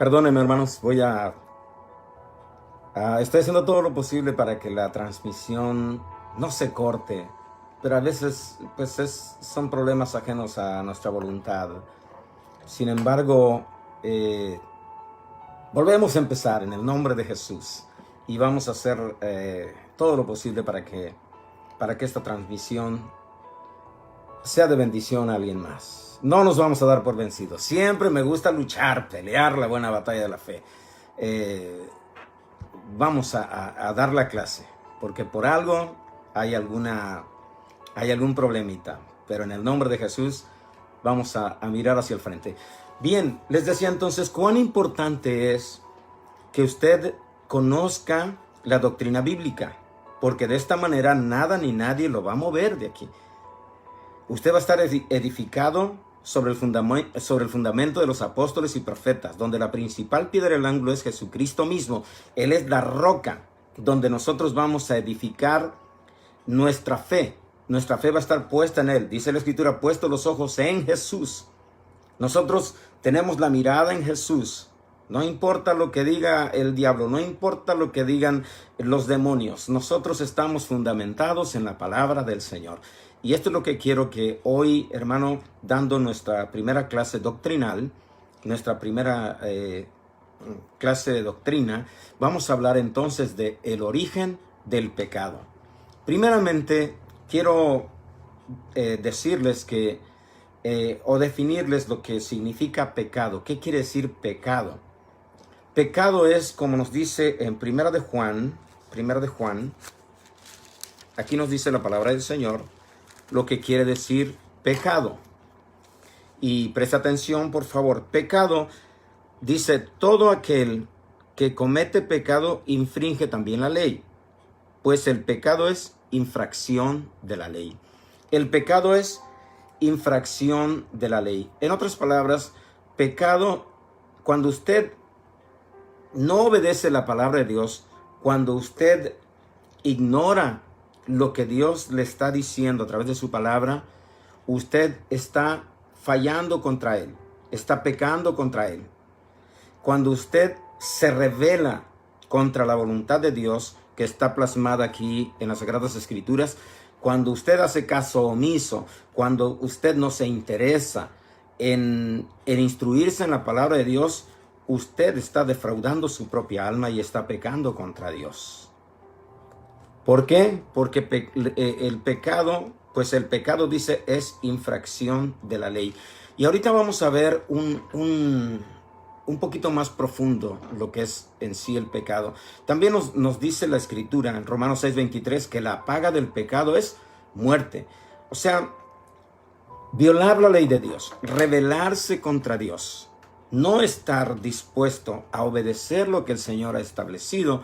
Perdónenme, hermanos, estoy haciendo todo lo posible para que la transmisión no se corte, pero a veces pues son problemas ajenos a nuestra voluntad. Sin embargo, volvemos a empezar en el nombre de Jesús y vamos a hacer todo lo posible para que esta transmisión sea de bendición a alguien más. No nos vamos a dar por vencidos. Siempre me gusta luchar, pelear la buena batalla de la fe. Vamos a dar la clase, porque por algo hay algún problemita, pero en el nombre de Jesús vamos a mirar hacia el frente. Bien, les decía entonces cuán importante es que usted conozca la doctrina bíblica, porque de esta manera nada ni nadie lo va a mover de aquí. Usted va a estar edificado sobre el fundamento de los apóstoles y profetas, donde la principal piedra del ángulo es Jesucristo mismo. Él es la roca donde nosotros vamos a edificar nuestra fe. Nuestra fe va a estar puesta en Él. Dice la Escritura, puesto los ojos en Jesús. Nosotros tenemos la mirada en Jesús. No importa lo que diga el diablo, no importa lo que digan los demonios. Nosotros estamos fundamentados en la palabra del Señor. Y esto es lo que quiero que hoy, hermano, dando nuestra primera clase doctrinal, nuestra primera clase de doctrina, vamos a hablar entonces de el origen del pecado. Primeramente, quiero decirles que, o definirles lo que significa pecado. ¿Qué quiere decir pecado? Pecado es, como nos dice en Primera de Juan, aquí nos dice la palabra del Señor, lo que quiere decir pecado. Y presta atención, por favor. Pecado dice todo aquel que comete pecado infringe también la ley, pues el pecado es infracción de la ley. El pecado es infracción de la ley. En otras palabras, pecado, cuando usted no obedece la palabra de Dios, cuando usted ignora lo que Dios le está diciendo a través de su palabra, usted está fallando contra Él, está pecando contra Él. Cuando usted se rebela contra la voluntad de Dios, que está plasmada aquí en las Sagradas Escrituras, cuando usted hace caso omiso, cuando usted no se interesa en instruirse en la palabra de Dios, usted está defraudando su propia alma y está pecando contra Dios. ¿Por qué? Porque el pecado, pues el pecado dice es infracción de la ley. Y ahorita vamos a ver un poquito más profundo lo que es en sí el pecado. También nos dice la Escritura en Romanos 6:23 que la paga del pecado es muerte. O sea, violar la ley de Dios, rebelarse contra Dios, no estar dispuesto a obedecer lo que el Señor ha establecido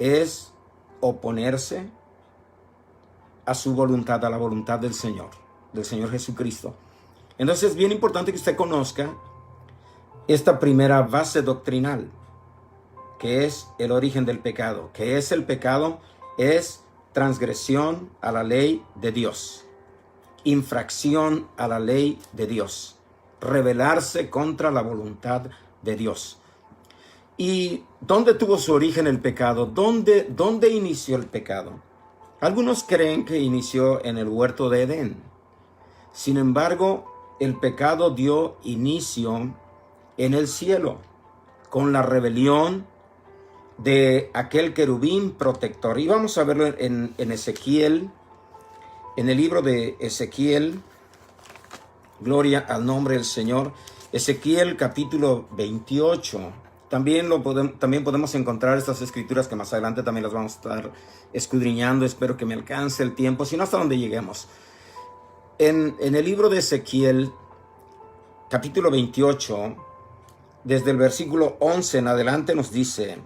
es oponerse a su voluntad, a la voluntad del Señor Jesucristo. Entonces es bien importante que usted conozca esta primera base doctrinal, que es el origen del pecado. ¿Qué es el pecado? Es transgresión a la ley de Dios, infracción a la ley de Dios, rebelarse contra la voluntad de Dios. ¿Y dónde tuvo su origen el pecado? ¿Dónde inició el pecado? Algunos creen que inició en el huerto de Edén. Sin embargo, el pecado dio inicio en el cielo, con la rebelión de aquel querubín protector. Y vamos a verlo en Ezequiel, en el libro de Ezequiel, gloria al nombre del Señor. Ezequiel capítulo 28. También podemos encontrar estas escrituras que más adelante también las vamos a estar escudriñando. Espero que me alcance el tiempo, si no hasta donde lleguemos. En el libro de Ezequiel, capítulo 28, desde el versículo 11 en adelante nos dice,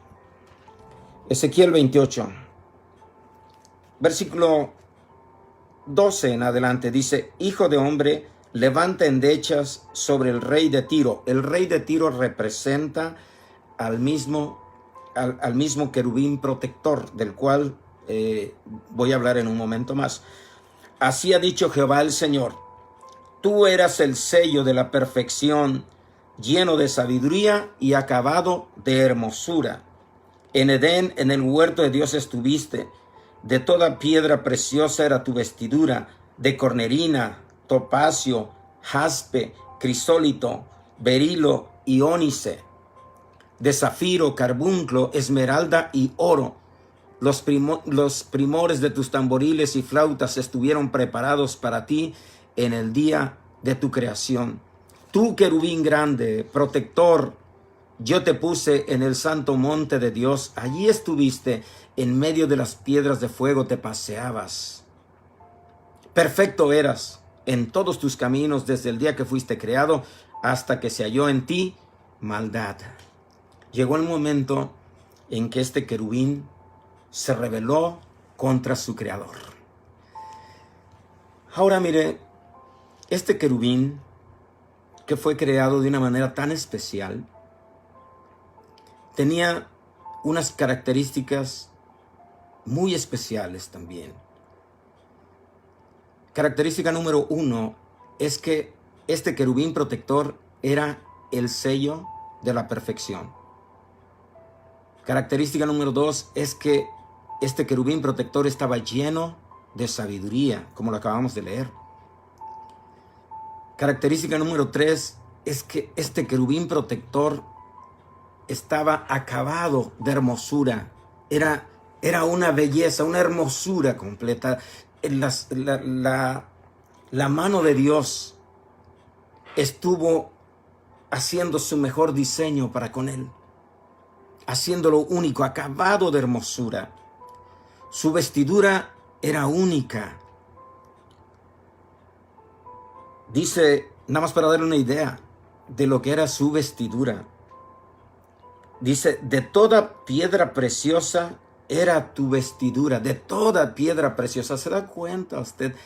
Ezequiel 28, versículo 12 en adelante, dice, Hijo de hombre, levanta endechas sobre el rey de Tiro. El rey de Tiro representa al mismo querubín protector, del cual voy a hablar en un momento más. Así ha dicho Jehová el Señor, tú eras el sello de la perfección lleno de sabiduría y acabado de hermosura. En Edén, en el huerto de Dios estuviste. De toda piedra preciosa era tu vestidura, de cornerina, topacio, jaspe, crisólito, berilo y ónice, de zafiro, carbunclo, esmeralda y oro. Los primores de tus tamboriles y flautas estuvieron preparados para ti en el día de tu creación. Tú, querubín grande, protector, yo te puse en el santo monte de Dios. Allí estuviste, en medio de las piedras de fuego te paseabas. Perfecto eras en todos tus caminos desde el día que fuiste creado hasta que se halló en ti maldad. Llegó el momento en que este querubín se rebeló contra su creador. Ahora mire, este querubín que fue creado de una manera tan especial, tenía unas características muy especiales también. Característica número 1 es que este querubín protector era el sello de la perfección. Característica número 2 es que este querubín protector estaba lleno de sabiduría, como lo acabamos de leer. Característica número 3 es que este querubín protector estaba acabado de hermosura. Era una belleza, una hermosura completa. La mano de Dios estuvo haciendo su mejor diseño para con él, haciéndolo único, acabado de hermosura. Su vestidura era única. Dice, nada más para darle una idea de lo que era su vestidura. Dice, de toda piedra preciosa era tu vestidura, de toda piedra preciosa. ¿Se da cuenta usted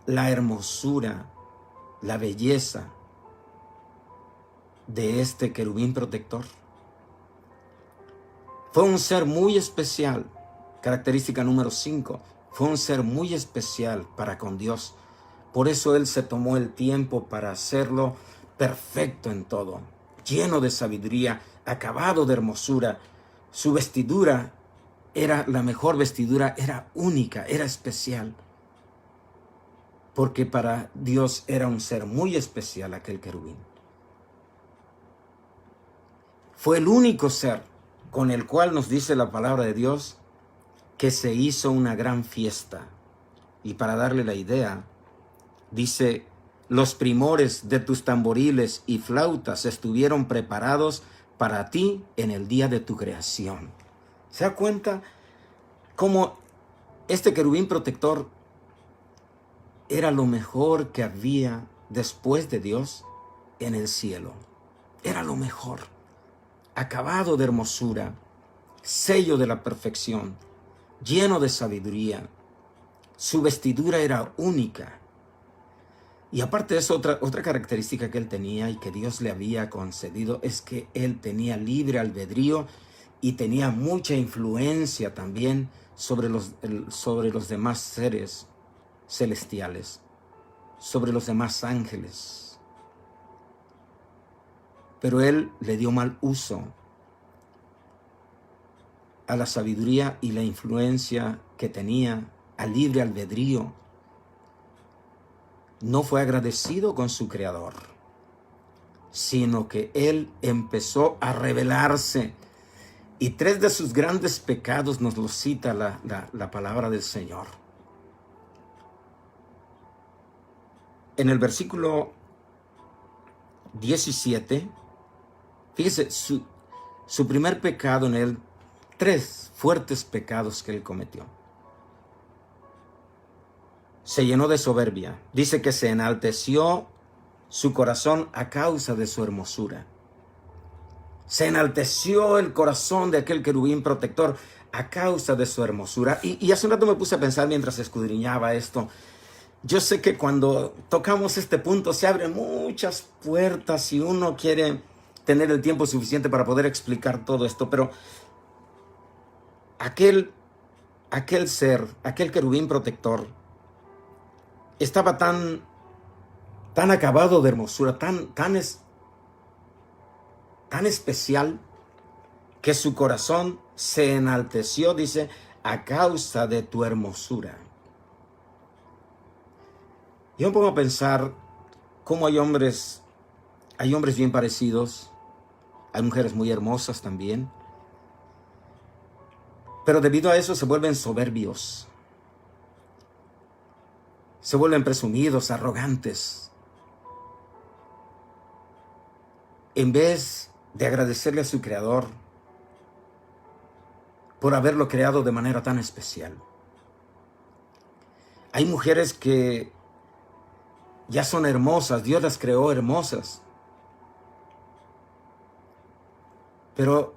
la hermosura, la belleza de este querubín protector? Fue un ser muy especial. Característica número 5. Fue un ser muy especial para con Dios. Por eso Él se tomó el tiempo para hacerlo perfecto en todo, lleno de sabiduría, acabado de hermosura. Su vestidura era la mejor vestidura, era única, era especial. Porque para Dios era un ser muy especial aquel querubín. Fue el único ser con el cual nos dice la palabra de Dios que se hizo una gran fiesta. Y para darle la idea, dice, los primores de tus tamboriles y flautas estuvieron preparados para ti en el día de tu creación. ¿Se da cuenta cómo este querubín protector era lo mejor que había después de Dios en el cielo? Era lo mejor, acabado de hermosura, sello de la perfección, lleno de sabiduría. Su vestidura era única. Y aparte de eso, otra característica que él tenía y que Dios le había concedido es que él tenía libre albedrío y tenía mucha influencia también sobre los demás seres celestiales, sobre los demás ángeles. Pero él le dio mal uso a la sabiduría y la influencia que tenía, al libre albedrío. No fue agradecido con su creador, sino que él empezó a rebelarse. Y 3 de sus grandes pecados nos los cita la palabra del Señor. En el versículo 17, fíjese, su primer pecado en él, 3 fuertes pecados que él cometió. Se llenó de soberbia. Dice que se enalteció su corazón a causa de su hermosura. Se enalteció el corazón de aquel querubín protector a causa de su hermosura. Y hace un rato me puse a pensar mientras escudriñaba esto. Yo sé que cuando tocamos este punto se abren muchas puertas y uno quiere tener el tiempo suficiente para poder explicar todo esto, pero aquel ser, aquel querubín protector, estaba tan acabado de hermosura, tan tan especial que su corazón se enalteció, dice, a causa de tu hermosura. Yo me pongo a pensar cómo hay hombres bien parecidos, hay mujeres muy hermosas también, pero debido a eso se vuelven soberbios, se vuelven presumidos, arrogantes. En vez de agradecerle a su Creador por haberlo creado de manera tan especial. Hay mujeres que ya son hermosas, Dios las creó hermosas, pero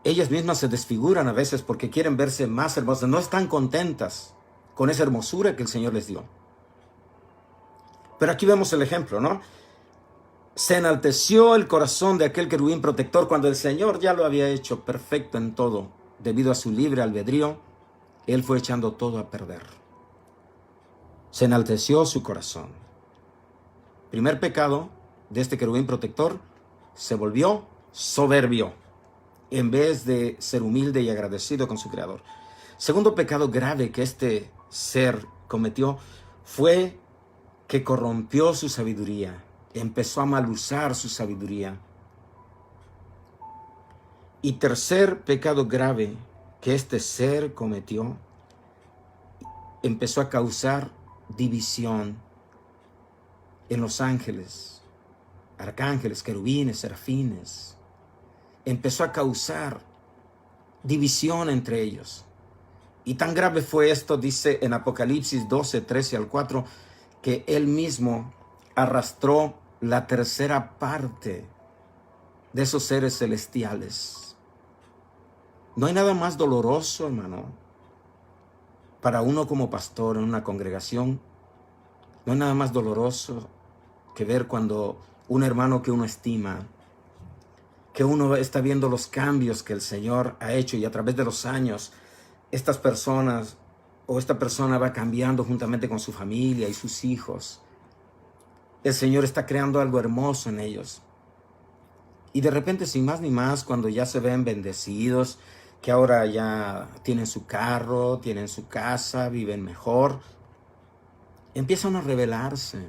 ellas mismas se desfiguran a veces porque quieren verse más hermosas, no están contentas con esa hermosura que el Señor les dio. Pero aquí vemos el ejemplo, ¿no? Se enalteció el corazón de aquel querubín protector cuando el Señor ya lo había hecho perfecto en todo. Debido a su libre albedrío, Él fue echando todo a perder. Se enalteció su corazón. Primer pecado de este querubín protector, se volvió soberbio en vez de ser humilde y agradecido con su Creador. Segundo pecado grave que este ser cometió fue que corrompió su sabiduría. Empezó a mal usar su sabiduría. Y tercer pecado grave que este ser cometió, empezó a causar división en los ángeles, arcángeles, querubines, serafines. Empezó a causar división entre ellos. Y tan grave fue esto, dice en Apocalipsis 12, 13 al 4, que él mismo arrastró la tercera parte de esos seres celestiales. No hay nada más doloroso, hermano, para uno como pastor en una congregación. No hay nada más doloroso que ver cuando un hermano que uno estima, que uno está viendo los cambios que el Señor ha hecho y a través de los años, estas personas o esta persona va cambiando juntamente con su familia y sus hijos. El Señor está creando algo hermoso en ellos. Y de repente, sin más ni más, cuando ya se ven bendecidos, que ahora ya tienen su carro, tienen su casa, viven mejor, empiezan a rebelarse.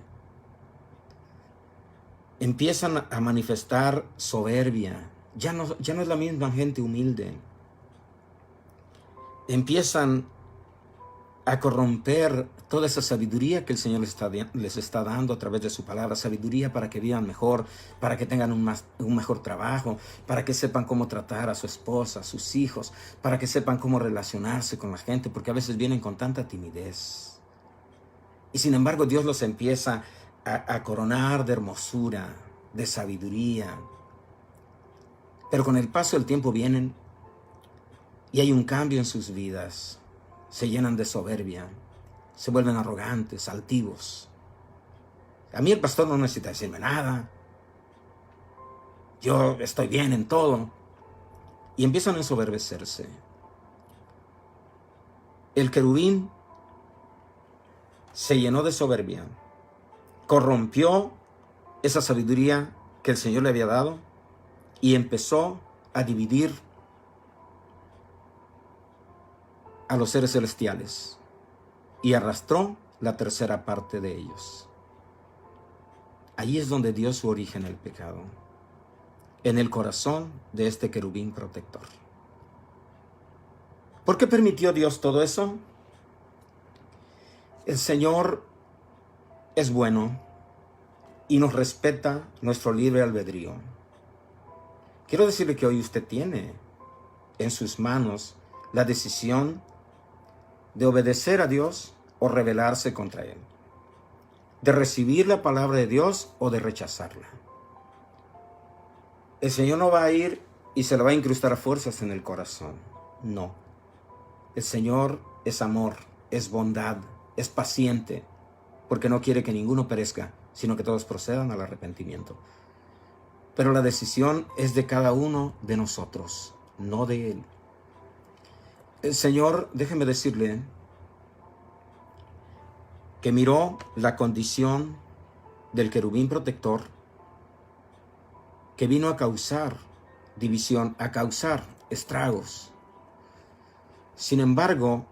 Empiezan a manifestar soberbia. Ya no es la misma gente humilde. Empiezan a corromper toda esa sabiduría que el Señor les está dando a través de su palabra. Sabiduría para que vivan mejor, para que tengan un mejor trabajo, para que sepan cómo tratar a su esposa, a sus hijos, para que sepan cómo relacionarse con la gente, porque a veces vienen con tanta timidez. Y sin embargo, Dios los empieza a coronar de hermosura, de sabiduría. Pero con el paso del tiempo vienen y hay un cambio en sus vidas. Se llenan de soberbia, se vuelven arrogantes, altivos. A mí el pastor no necesita decirme nada. Yo estoy bien en todo. Y empiezan a ensoberbecerse. El querubín se llenó de soberbia, corrompió esa sabiduría que el Señor le había dado y empezó a dividir a los seres celestiales y arrastró la tercera parte de ellos. Ahí es donde dio su origen el pecado, en el corazón de este querubín protector. ¿Por qué permitió Dios todo eso? El Señor es bueno y nos respeta nuestro libre albedrío. Quiero decirle que hoy usted tiene en sus manos la decisión de obedecer a Dios o rebelarse contra Él, de recibir la palabra de Dios o de rechazarla. El Señor no va a ir y se la va a incrustar a fuerzas en el corazón. No. El Señor es amor, es bondad, es paciente, porque no quiere que ninguno perezca, sino que todos procedan al arrepentimiento. Pero la decisión es de cada uno de nosotros, no de Él. El Señor, déjeme decirle, que miró la condición del querubín protector que vino a causar división, a causar estragos. Sin embargo,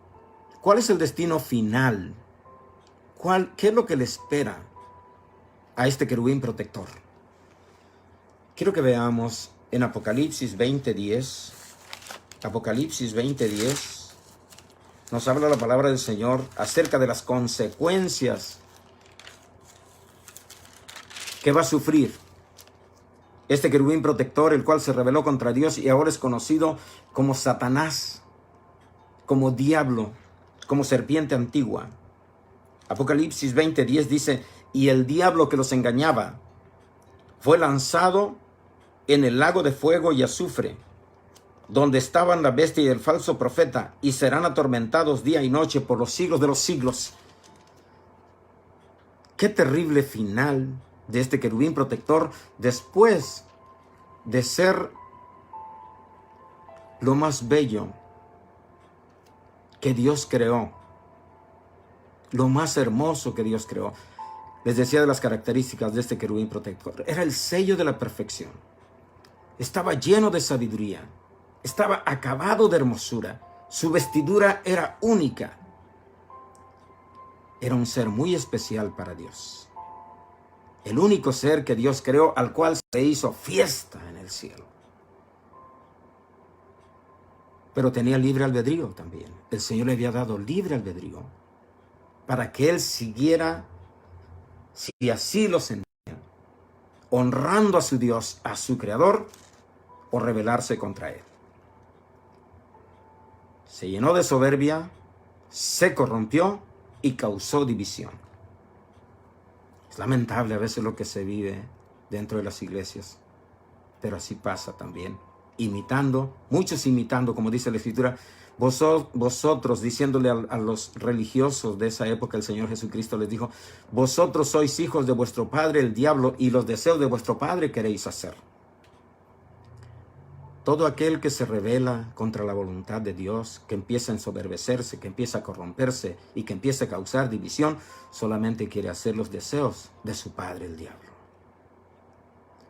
¿cuál es el destino final? ¿Qué es lo que le espera a este querubín protector? Quiero que veamos en Apocalipsis 20:10. Apocalipsis 20:10 nos habla la palabra del Señor acerca de las consecuencias que va a sufrir este querubín protector, el cual se rebeló contra Dios y ahora es conocido como Satanás, como diablo, como serpiente antigua. Apocalipsis 20:10 dice: y el diablo que los engañaba fue lanzado en el lago de fuego y azufre, donde estaban la bestia y el falso profeta, y serán atormentados día y noche por los siglos de los siglos. Qué terrible final de este querubín protector, después de ser lo más bello que Dios creó, lo más hermoso que Dios creó. Les decía de las características de este querubín protector. Era el sello de la perfección. Estaba lleno de sabiduría. Estaba acabado de hermosura. Su vestidura era única. Era un ser muy especial para Dios. El único ser que Dios creó, al cual se hizo fiesta en el cielo. Pero tenía libre albedrío también. El Señor le había dado libre albedrío para que él siguiera, si así lo sentía, honrando a su Dios, a su Creador, o rebelarse contra él. Se llenó de soberbia, se corrompió y causó división. Es lamentable a veces lo que se vive dentro de las iglesias, pero así pasa también. Muchos imitando, como dice la Escritura, vosotros, diciéndole a los religiosos de esa época, el Señor Jesucristo les dijo: vosotros sois hijos de vuestro padre el diablo, y los deseos de vuestro padre queréis hacer. Todo aquel que se rebela contra la voluntad de Dios, que empieza a ensoberbecerse, que empieza a corromperse y que empieza a causar división, solamente quiere hacer los deseos de su padre el diablo.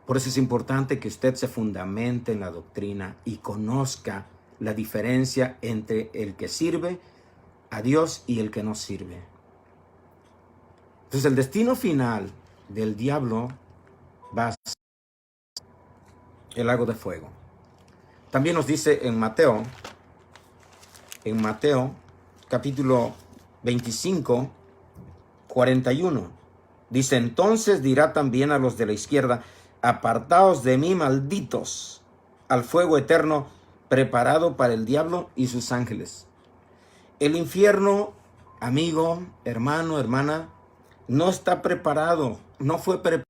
Por eso es importante que usted se fundamente en la doctrina y conozca la diferencia entre el que sirve a Dios y el que no sirve. Entonces el destino final del diablo va a ser el lago de fuego. También nos dice en Mateo capítulo 25, 41, dice: entonces dirá también a los de la izquierda: apartaos de mí, malditos, al fuego eterno preparado para el diablo y sus ángeles. El infierno, amigo, hermano, hermana, no está preparado, no fue preparado